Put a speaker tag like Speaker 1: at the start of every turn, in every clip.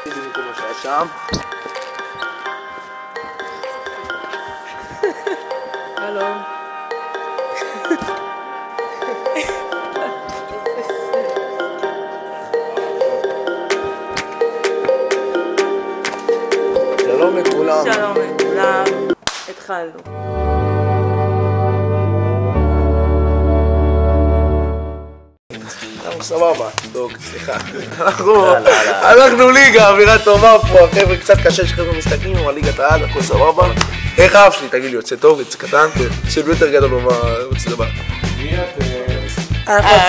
Speaker 1: תגידי לי כל מה שהיה שם.
Speaker 2: שלום.
Speaker 1: שלום לכולם.
Speaker 2: שלום לכולם. התחלנו.
Speaker 1: סבבה, דוק, סליחה. אנחנו ליגה, אווירה טובה פה, החבר'ה קצת קשה שחבר'ה מסתכלים, אבל ליגת העל, הכל סבבה. איך האף שלי? תגיד לי, יוצא טוב, יוצא קטן? של יותר גדול בצד הבא.
Speaker 3: מי את?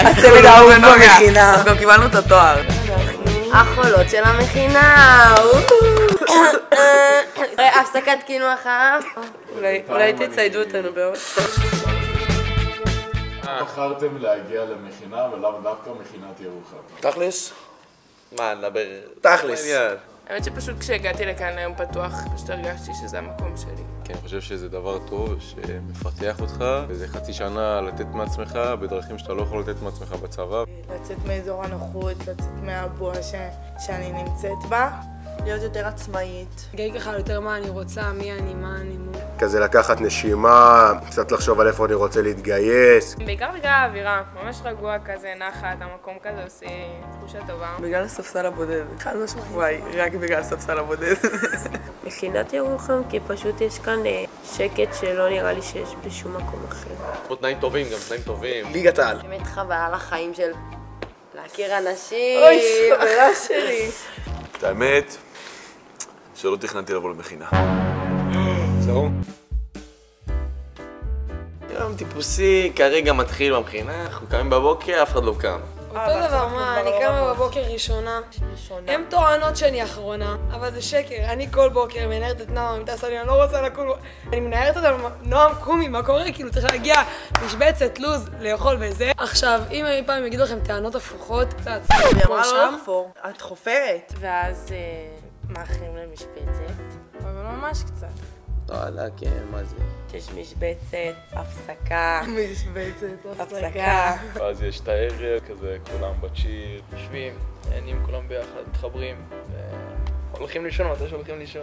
Speaker 2: הצוות האהוב במכינה. גם קיבלנו את התואר.
Speaker 4: החולות של המכינה. הפסקת קינוח האף.
Speaker 2: אולי תציידו אותנו בעוד.
Speaker 3: בחרתם להגיע למכינה ולאו דווקא מכינת ירוחם?
Speaker 1: תכלס?
Speaker 5: מה, נדבר...
Speaker 1: תכלס.
Speaker 2: האמת שפשוט כשהגעתי לכאן היום פתוח, פשוט הרגשתי שזה המקום שלי.
Speaker 5: כן, אני חושב שזה דבר טוב שמפתח אותך, וזה חצי שנה לתת מעצמך בדרכים שאתה לא יכול לתת מעצמך בצבא.
Speaker 2: לצאת מאזור הנוחות, לצאת מהבועה שאני נמצאת בה.
Speaker 4: להיות יותר עצמאית.
Speaker 6: להגיד ככה יותר מה אני רוצה, מי אני, מה אני,
Speaker 7: כזה לקחת נשימה, קצת לחשוב על איפה אני רוצה להתגייס.
Speaker 8: בעיקר בגלל האווירה, ממש רגוע כזה, נחת, המקום כזה עושה תחושה טובה.
Speaker 2: בגלל הספסל הבודד. חד משמעית. וואי, רק בגלל הספסל הבודד.
Speaker 4: מכינת ירוחם, כי פשוט יש כאן שקט שלא נראה לי שיש בשום מקום אחר.
Speaker 5: פה תנאים טובים, גם תנאים טובים.
Speaker 1: ליגת העל.
Speaker 4: באמת חוויה לחיים של להכיר אנשים.
Speaker 2: אוי, חברה שלי.
Speaker 9: את האמת, שלא תכננתי לבוא למכינה.
Speaker 5: זהו? יום טיפוסי, כרגע מתחיל במכינה, אנחנו קמים בבוקר, אף אחד לא קם.
Speaker 6: אותו דבר, מה, אני קמה בבוקר ראשונה. הם טוענות שאני אחרונה, אבל זה שקר. אני כל בוקר מנערת את נועם, אם תעשה לי, אני לא רוצה לקום. אני מנערת אותה, נועם, קומי, מה קורה? כאילו צריך להגיע משבצת, לוז, לאכול וזה. עכשיו, אם אי פעם יגידו לכם טענות הפוכות, קצת.
Speaker 2: היא אמרה לא לחפור, את חופרת.
Speaker 8: ואז מאחרים למשבצת, אבל ממש קצת.
Speaker 5: וואלה, כן, מה זה?
Speaker 4: יש משבצת, הפסקה.
Speaker 2: משבצת,
Speaker 4: הפסקה.
Speaker 3: ואז יש את הערב, כזה כולם בצ'יל.
Speaker 10: יושבים, נהנים כולם ביחד, מתחברים, הולכים לישון מתי שהולכים לישון.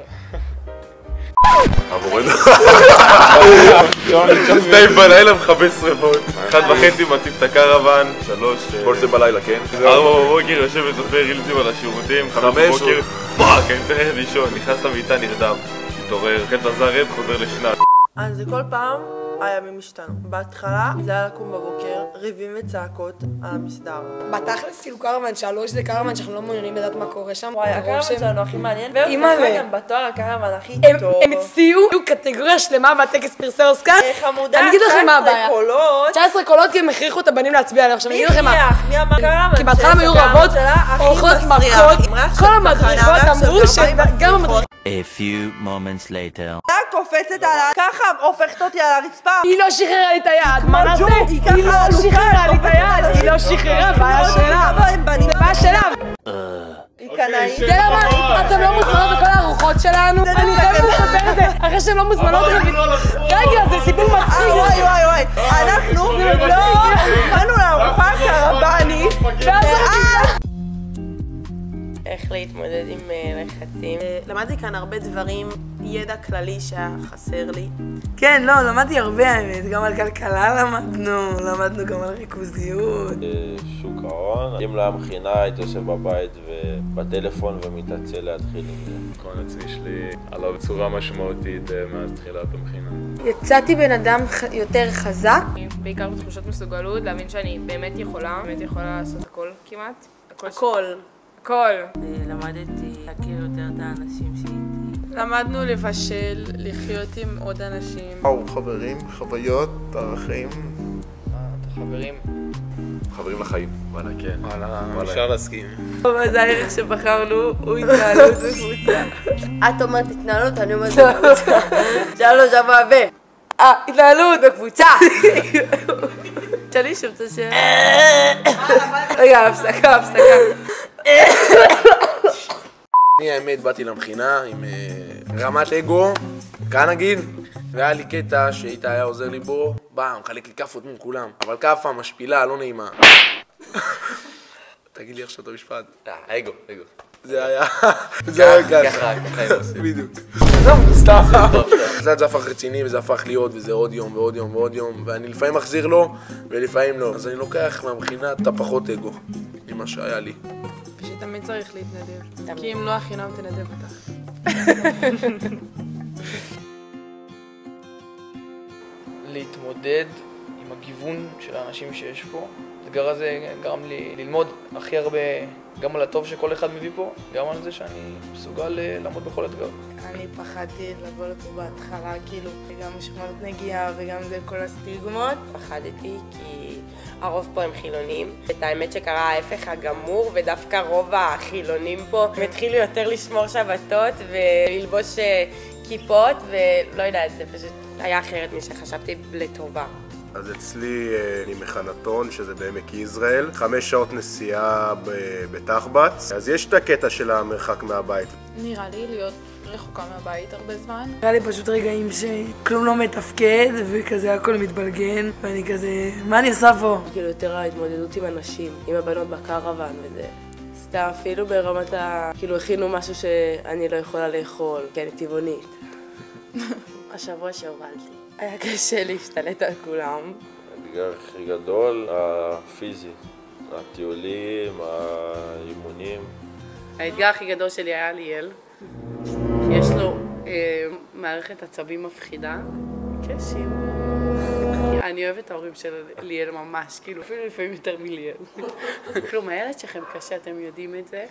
Speaker 9: עבורנו. שתיים בלילה מכבה שריפות. 1:30 מציב את הקרוון. 3 כל זה בלילה, כן? 4 בבוקר יושב וצופה רילסים על השירותים. 5 בבוקר פאק, אני צריך ללכת לישון. נכנס למיטה נרדם. מתעורר, חץ הזרת, חוזר לשנת.
Speaker 2: אז זה כל פעם הימים השתנו. בהתחלה זה היה לקום בבוקר, ריבים וצעקות על המסדר.
Speaker 6: בתכלס כאילו קרוון 3 זה קרוון שאנחנו לא מעוניינים לדעת מה קורה שם.
Speaker 2: וואי, הקרוון שלנו הכי מעניין,
Speaker 6: אימא'לה.
Speaker 2: גם בתואר הקרוון הכי טוב.
Speaker 6: הם הציעו קטגוריה שלמה בטקס פרסי אוסקר.
Speaker 2: חמודה,
Speaker 6: אני אגיד לכם מה הבעיה.
Speaker 2: 19 קולות.
Speaker 6: 19 קולות כי הם הכריחו את הבנים להצביע עליהם. עכשיו אני אגיד לכם מה.
Speaker 2: מי אמר קרוון?
Speaker 6: כי בהתחלה הם היו רבות, אורחות מכות. כל המדריכות אמרו שגם המדריכות.
Speaker 11: A few moments later.
Speaker 2: קופצת עליי, ככה הופכת אותי על הרצפה.
Speaker 6: היא לא שחררה לי את היד, מה נעשה? היא לא שחררה לי את היד, היא לא שחררה, בעיה שלה. זה בעיה שלה.
Speaker 2: היא קנאית.
Speaker 6: זה למה אתם לא מוזמנות בכל הארוחות שלנו? אני חייבת לספר את זה, אחרי שהן לא מוזמנות. רגע, זה סיפור מצחיק.
Speaker 2: וואי, אנחנו לא באנו לארוחה קרבנית, ואז...
Speaker 4: איך להתמודד עם לחצים.
Speaker 2: למדתי כאן הרבה דברים, ידע כללי שהיה חסר לי. כן, לא, למדתי הרבה האמת, גם על כלכלה למדנו גם על ריכוזיות.
Speaker 5: שוק ההון. אם לא היה מכינה, הייתי יושב בבית ובטלפון ומתעצל להתחיל עם זה.
Speaker 3: כל עצמי שלי עלה בצורה משמעותית מאז תחילת המכינה.
Speaker 6: יצאתי בן אדם יותר חזק.
Speaker 8: בעיקר בתחושות מסוגלות, להבין שאני באמת יכולה לעשות הכל כמעט.
Speaker 2: הכל.
Speaker 8: הכל.
Speaker 4: למדתי להכיר יותר את האנשים שאיתי.
Speaker 2: למדנו לבשל, לחיות עם עוד אנשים.
Speaker 9: חברים, חוויות, ערכים.
Speaker 10: חברים.
Speaker 9: חברים לחיים. וואלה, כן.
Speaker 5: וואלה, אפשר להסכים.
Speaker 2: טוב, אז הערך שבחרנו הוא התנהלות בקבוצה.
Speaker 4: את אומרת התנהלות, אני אומרת בקבוצה. שלוש הבא
Speaker 2: התנהלות בקבוצה. תשאלי שוב את השאלה. רגע, הפסקה.
Speaker 1: אני האמת באתי למכינה עם רמת אגו, כאן נגיד, והיה לי קטע שאיתה היה עוזר לי בו, מחלק לי כפות מול כולם, אבל כפה משפילה, לא נעימה. תגיד לי עכשיו את המשפט.
Speaker 5: אגו.
Speaker 1: זה היה ככה.
Speaker 5: ככה הם עושים.
Speaker 1: בדיוק. זהו, סתם. זה הפך רציני וזה הפך להיות, וזה עוד יום ועוד יום ועוד יום, ואני לפעמים מחזיר לו ולפעמים לא. אז אני לוקח מהמכינה את הפחות אגו, ממה שהיה לי.
Speaker 8: ושתמיד צריך להתנדב, כי אם לא החינם תנדב אותך.
Speaker 10: להתמודד עם הגיוון של האנשים שיש פה. האתגר הזה גרם לי ללמוד הכי הרבה, גם על הטוב שכל אחד מביא פה, גם על זה שאני מסוגל לעמוד בכל אתגר.
Speaker 2: אני פחדתי לבוא לפה בהתחלה, כאילו, גם שמות נגיעה וגם זה כל הסטיגמות.
Speaker 4: פחדתי כי הרוב פה הם חילונים. את האמת שקרה ההפך הגמור, ודווקא רוב החילונים פה הם התחילו יותר לשמור שבתות וללבוש כיפות, ולא יודעת, זה פשוט היה אחרת משחשבתי לטובה.
Speaker 7: אז אצלי אני מחנתון, שזה בעמק יזרעאל, 5 שעות נסיעה בתחבץ, אז יש את הקטע של המרחק מהבית.
Speaker 8: נראה לי להיות רחוקה מהבית הרבה זמן.
Speaker 2: נראה לי פשוט רגעים שכלום לא מתפקד וכזה הכל מתבלגן ואני כזה, מה אני עושה פה?
Speaker 4: כאילו יותר ההתמודדות עם אנשים, עם הבנות בקרוון וזה. סתם אפילו ברמת כאילו הכינו משהו שאני לא יכולה לאכול, כי אני טבעונית. השבוע שהובלתי. היה קשה להשתלט על כולם.
Speaker 12: האתגר הכי גדול, הפיזי, הטיולים, האימונים.
Speaker 13: האתגר הכי גדול שלי היה ליאל. יש לו מערכת עצבים מפחידה. קשים. אני אוהבת את ההורים של ליאל ממש, כאילו אפילו לפעמים יותר מליאל. כלום, הילד שלכם קשה, אתם יודעים את זה?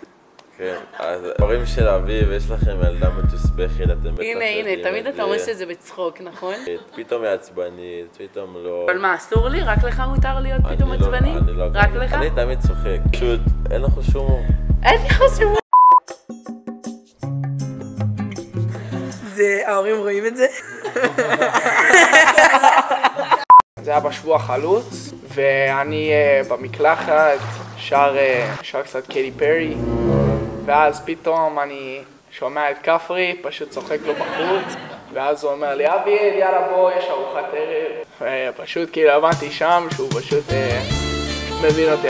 Speaker 12: כן, אז ההורים של אביב, יש לכם ילדה מתוסבכת, אתם בטח יודעים את זה.
Speaker 13: הנה, תמיד אתה אומר שזה בצחוק, נכון?
Speaker 12: פתאום מעצבנית, פתאום לא...
Speaker 13: אבל מה, אסור לי? רק לך מותר להיות פתאום עצבני? רק לך?
Speaker 12: אני תמיד צוחק, פשוט אין לך שום...
Speaker 13: אין לך שום...
Speaker 2: זה, ההורים רואים את זה?
Speaker 10: זה היה בשבוע חלוץ, ואני במקלחת שר קצת קייטי פרי, ואז פתאום אני שומע את כפרי, פשוט צוחק לו בחוץ, ואז הוא אומר לי, אביב, יאללה בוא, יש ארוחת ערב. ופשוט כאילו הבנתי שם שהוא פשוט מבין אותי.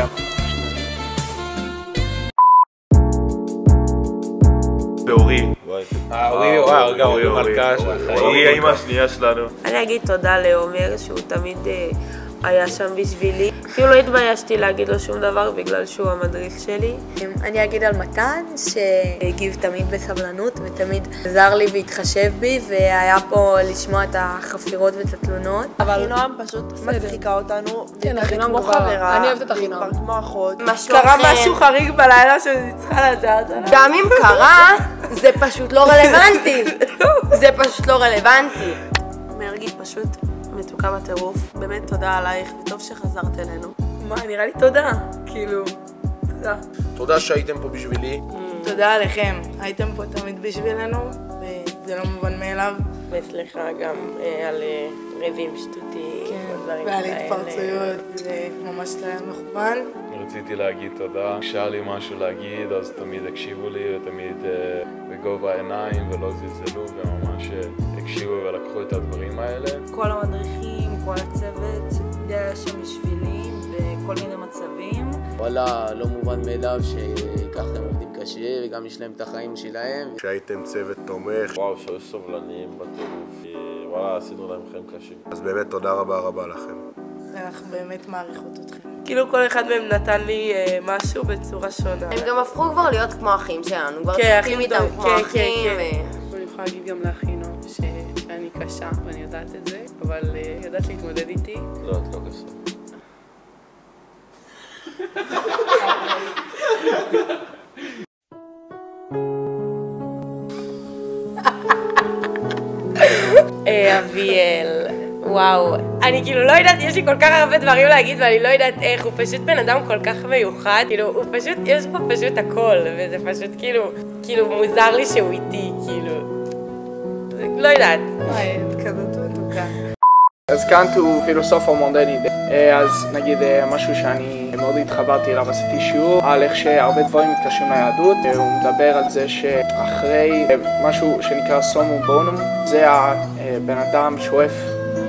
Speaker 9: ואורי.
Speaker 5: אורי מלכה.
Speaker 9: אורי האמא השנייה שלנו.
Speaker 4: אני אגיד תודה לעומר שהוא תמיד היה שם בשבילי. כאילו לא התביישתי להגיד לו שום דבר בגלל שהוא המדריך שלי.
Speaker 2: אני אגיד על מתן שהגיב תמיד בסבלנות ותמיד עזר לי והתחשב בי והיה פה לשמוע את החפירות ואת התלונות.
Speaker 14: אבל נועם פשוט מצחיקה אותנו.
Speaker 8: כן, אחינם כמו חברה. אני אוהבת את אחינם.
Speaker 14: כמו אחות.
Speaker 2: קרה משהו חריג בלילה שאני צריכה לדעת עליו.
Speaker 4: גם אם קרה, זה פשוט לא רלוונטי. זה פשוט לא רלוונטי.
Speaker 2: מרגי פשוט מתוקה בטירוף. באמת תודה עלייך וטוב שחזרת אלינו. מה, נראה לי תודה. כאילו, תודה.
Speaker 1: תודה שהייתם פה בשבילי.
Speaker 2: תודה עליכם. הייתם פה תמיד בשבילנו, וזה לא מובן מאליו.
Speaker 4: וסליחה גם על רבים שטותיים.
Speaker 2: ועל התפרצויות, זה ממש לא היה מכוון.
Speaker 3: אני רציתי להגיד תודה. כשהיה לי משהו להגיד, אז תמיד הקשיבו לי ותמיד בגובה העיניים ולא זלזלו, וממש הקשיבו ולקחו את הדברים האלה.
Speaker 15: כל המדריכים, כל הצוות, היה שם בשבילי בכל מיני מצבים.
Speaker 16: וואלה, לא מובן מאליו שככה הם עובדים קשה וגם יש להם את החיים שלהם.
Speaker 7: שהייתם צוות תומך.
Speaker 12: וואו, שהיו סובלניים בטירוף. וואלה, עשינו להם חיים קשים.
Speaker 7: אז באמת תודה רבה לכם.
Speaker 2: אנחנו באמת מעריכות אתכם.
Speaker 4: כאילו כל אחד מהם נתן לי משהו בצורה שונה.
Speaker 17: הם גם הפכו כבר להיות כמו אחים שלנו, כבר צוחקים איתם כמו אחים.
Speaker 13: אני יכולה להגיד גם לאחינו שאני קשה ואני יודעת את זה, אבל יודעת להתמודד איתי.
Speaker 12: לא, את לא קשה.
Speaker 4: אביאל, וואו, אני כאילו לא יודעת, יש לי כל כך הרבה דברים להגיד ואני לא יודעת איך, הוא פשוט בן אדם כל כך מיוחד, כאילו, הוא פשוט, יש פה פשוט הכל, וזה פשוט כאילו מוזר לי שהוא איתי, כאילו, לא יודעת.
Speaker 2: וואי, את כזאת מתוקה.
Speaker 10: אז קאנט הוא פילוסוף מודרני, אז נגיד משהו שאני מאוד התחברתי אליו, עשיתי שיעור על איך שהרבה דברים מתקשרים ליהדות. הוא מדבר על זה שאחרי משהו שנקרא סומום בונום, זה הבן אדם שואף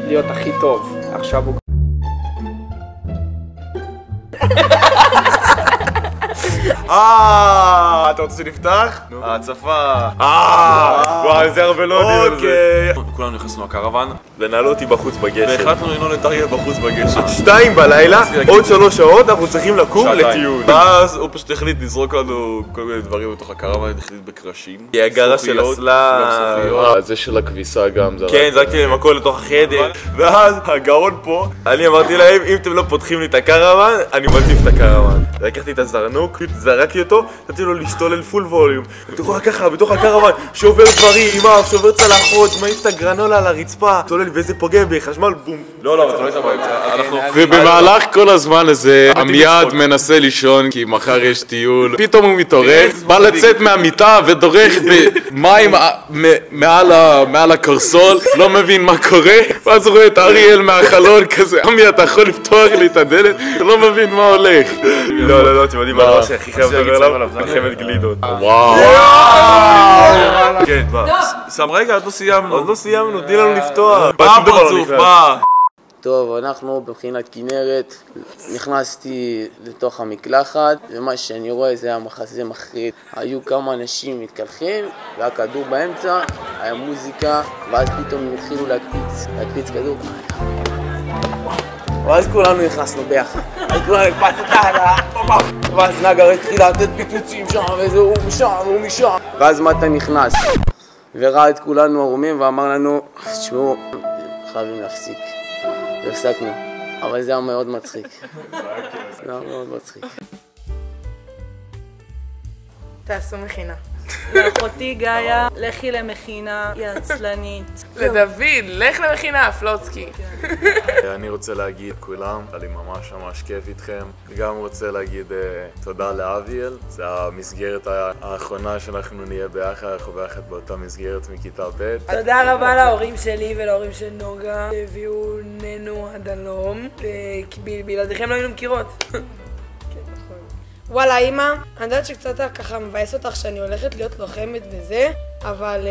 Speaker 10: להיות הכי טוב. עכשיו הוא...
Speaker 9: אתה רוצה שנפתח? ההצפה. וואי, זה הרבה לא יודעים על זה. כולנו נכנסנו לקרוון, ונעלו אותי בחוץ בגשם. והחלטנו לנעול את אריאל בחוץ בגשם. 2 בלילה, עוד 3 שעות, אנחנו צריכים לקום לטיול. ואז הוא פשוט החליט לזרוק לנו כל מיני דברים בתוך הקרוון, החליט בקרשים. כי הגרה של הסלאם.
Speaker 3: זה של הכביסה גם.
Speaker 9: כן, זרקתי להם הכל לתוך החדר. ואז הגאון פה, אני אמרתי להם, אם אתם לא פותחים לי את הקרוון, אני מציף את הקרוון. לקחתי את הזרנוק, זרקתי אותו, נתתי לו להשתולל פול ווליום. ככה, בתוך הקרוון, שובר דברים, אימא, שובר צלחות, מעיף את הגרנולה על הרצפה, צולל ואיזה פוגע בחשמל, בום.
Speaker 3: לא, אתה לא היית באמצע. ובמהלך כל הזמן הזה, עמיעד מנסה לישון, כי מחר יש טיול. פתאום הוא מתעורר, בא לצאת מהמיטה ודורך במים מעל הקרסול, לא מבין מה קורה, ואז הוא רואה את אריאל מהחלון כזה, עמי, אתה יכול לפתוח לי את הדלת? לא מבין מה הולך.
Speaker 9: לא, אתם יודעים מה הדבר שהכי חייב לדבר עליו? מלחמת גלידות.
Speaker 3: וואו.
Speaker 9: כן, בא. שם רגע, עוד לא סיימנו, תני לנו לפתוח.
Speaker 3: פרצוף, מה?
Speaker 16: טוב, אנחנו בבחינת כנרת, נכנסתי לתוך המקלחת, ומה שאני רואה זה היה מחזה מחריד. היו כמה אנשים מתקלחים, והיה כדור באמצע, היה מוזיקה, ואז פתאום הם התחילו להקפיץ כדור. ואז כולנו נכנסנו ביחד. אז כולנו הקפצנו ואז נגר התחיל לתת פיצוצים שם, וזה הוא משם והוא משם. ואז מטה נכנס, וראה את כולנו ערומים ואמר לנו, תשמעו, חייבים להפסיק. והפסקנו, אבל זה היה מאוד מצחיק. זה היה מאוד מצחיק.
Speaker 2: תעשו מכינה.
Speaker 15: לאחותי גאיה, לכי למכינה, היא עצלנית.
Speaker 8: לדוד, לך למכינה, פלוצקי.
Speaker 3: אני רוצה להגיד לכולם, היה לי ממש כיף איתכם. גם רוצה להגיד תודה לאביאל, זה המסגרת האחרונה שאנחנו נהיה ביחד, אנחנו ביחד באותה מסגרת מכיתה ב'.
Speaker 2: תודה רבה להורים שלי ולהורים של נוגה, שהביאו ננו עד הלום, כי בלעדיכם לא היינו מכירות.
Speaker 6: וואלה אמא, אני יודעת שקצת ככה מבאס אותך שאני הולכת להיות לוחמת וזה, אבל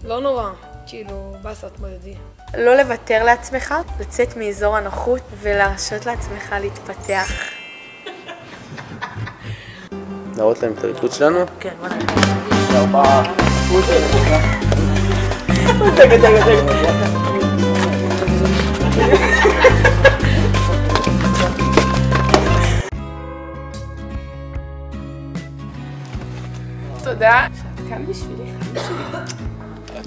Speaker 6: לא נורא, כאילו באסה תמודדי.
Speaker 2: לא לוותר לעצמך, לצאת מאזור הנוחות ולהרשות לעצמך להתפתח.
Speaker 16: להראות להם את הריקוד שלנו?
Speaker 2: כן, בוא
Speaker 8: תודה שאת כאן בשבילי.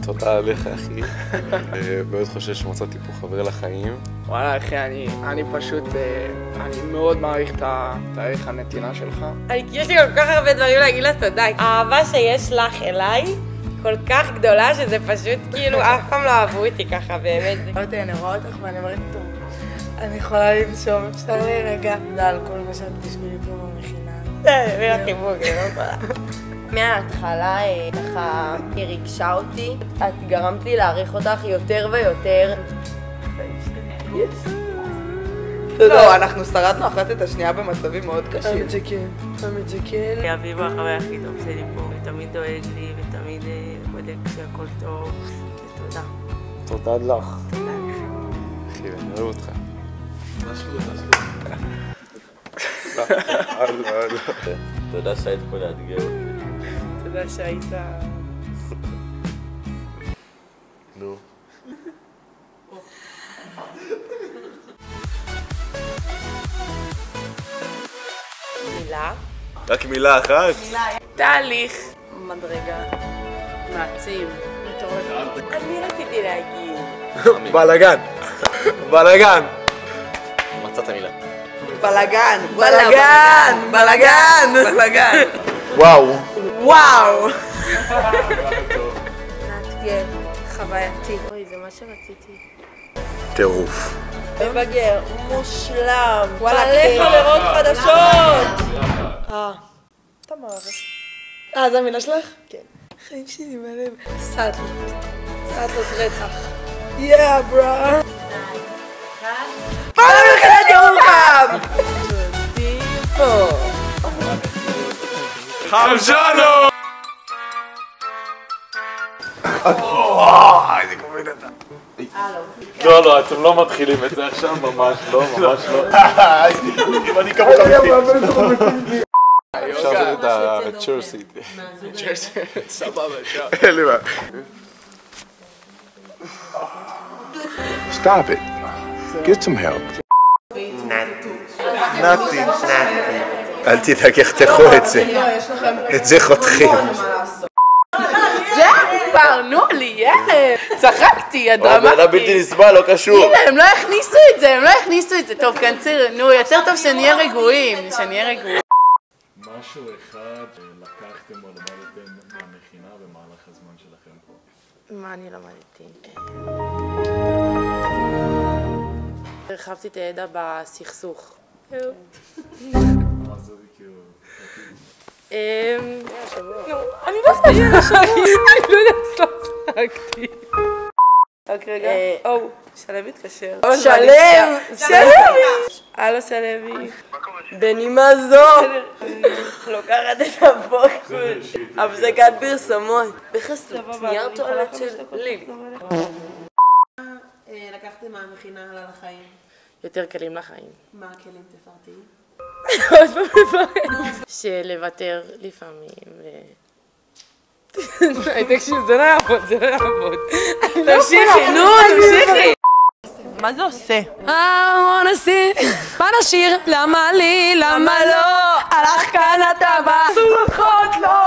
Speaker 3: תודה עליך אחי, מאוד חושב שמצאתי פה חבר לחיים.
Speaker 10: וואלה אחי, אני פשוט, אני מאוד מעריך את תאריך הנתינה שלך.
Speaker 4: יש לי כל כך הרבה דברים להגיד לה תודה. האהבה שיש לך אליי כל כך גדולה שזה פשוט כאילו אף פעם לא אהבו אותי ככה באמת.
Speaker 2: אני רואה אותך ואני אומרת טוב, אני יכולה לנשום, אפשר להירגע. תודה על כל מה שאת בשבילי פה במכינה.
Speaker 4: תביא לך חיבוק, לא יכולה. מההתחלה ככה היא ריגשה אותי, את גרמת לי להעריך אותך יותר ויותר.
Speaker 14: לא, אנחנו שרדנו אחת את השנייה במצבים מאוד קשים.
Speaker 2: האמת שכן, האמת שכן.
Speaker 15: אביב הוא החבר הכי טוב שלי פה, ותמיד דואג לי, ותמיד בודק שהכל טוב, ותודה.
Speaker 16: תודה לך.
Speaker 15: תודה לך.
Speaker 3: אחי, אני אוהב אותך.
Speaker 12: תודה שהיית פה לאתגר אותי.
Speaker 8: תודה שהיית...
Speaker 3: נו.
Speaker 4: מילה?
Speaker 9: רק מילה אחת?
Speaker 8: תהליך.
Speaker 15: מדרגה.
Speaker 8: מעצים.
Speaker 4: אני רציתי להגיד.
Speaker 1: בלגן. בלגן.
Speaker 3: מצאת מילה.
Speaker 14: בלגן.
Speaker 2: בלגן! בלגן! בלגן!
Speaker 1: וואו.
Speaker 2: וואו!
Speaker 4: מאתגר, חווייתי. אוי, זה מה שרציתי.
Speaker 7: טירוף.
Speaker 4: מבגר, מושלם.
Speaker 6: וואלה,
Speaker 4: מלא חברות חדשות!
Speaker 6: סתם מערכת. זה המילה שלך? כן. חיים שלי בלב. סטלות. סטלות רצח. יאה, ברה.
Speaker 2: מה למלחמת ירוחם?
Speaker 9: חמשנו! איזה כובד אתה.
Speaker 3: לא, אתם לא מתחילים את זה עכשיו, ממש לא, ממש לא.
Speaker 9: אם אני כמובן
Speaker 5: אפשר לעשות את הצ'רסיט.
Speaker 10: סבבה, אפשר.
Speaker 7: אין לי בעיה.
Speaker 18: Stop it. Get some help.
Speaker 7: נתי. אל תדאג, יחתכו את זה. את זה חותכים.
Speaker 13: פרנו לי, ילד. צחקתי, הדרמטי.
Speaker 12: זה בלתי נסבל, לא קשור.
Speaker 13: הנה, הם לא הכניסו את זה, טוב, קנציר, נו, יותר טוב שנהיה רגועים.
Speaker 3: משהו אחד לקחתם או למדתם מהמכינה במהלך הזמן שלכם פה.
Speaker 4: מה אני למדתי? הרחבתי את הידע בסכסוך.
Speaker 3: מה זה כאילו?
Speaker 4: אני לא צחקתי. רק רגע. שלם מתקשר.
Speaker 2: שלם!
Speaker 4: הלו שלמי.
Speaker 2: בנימה זו, לוקחת את הפוקוס, הפסקת פרסומות, בחסות נייר טואלט של לילי.
Speaker 19: לקחתם מהמכינה על החיים?
Speaker 4: יותר כלים לחיים.
Speaker 19: מה הכלים תפרטי?
Speaker 4: עוד פעם מפרט. שלוותר לפעמים תקשיב, זה לא יעבוד. תמשיכי.
Speaker 2: מה זה עושה?
Speaker 6: I wanna see. מה נשיר? למה לי? למה לא? הלך כאן הטבע. סוחות לא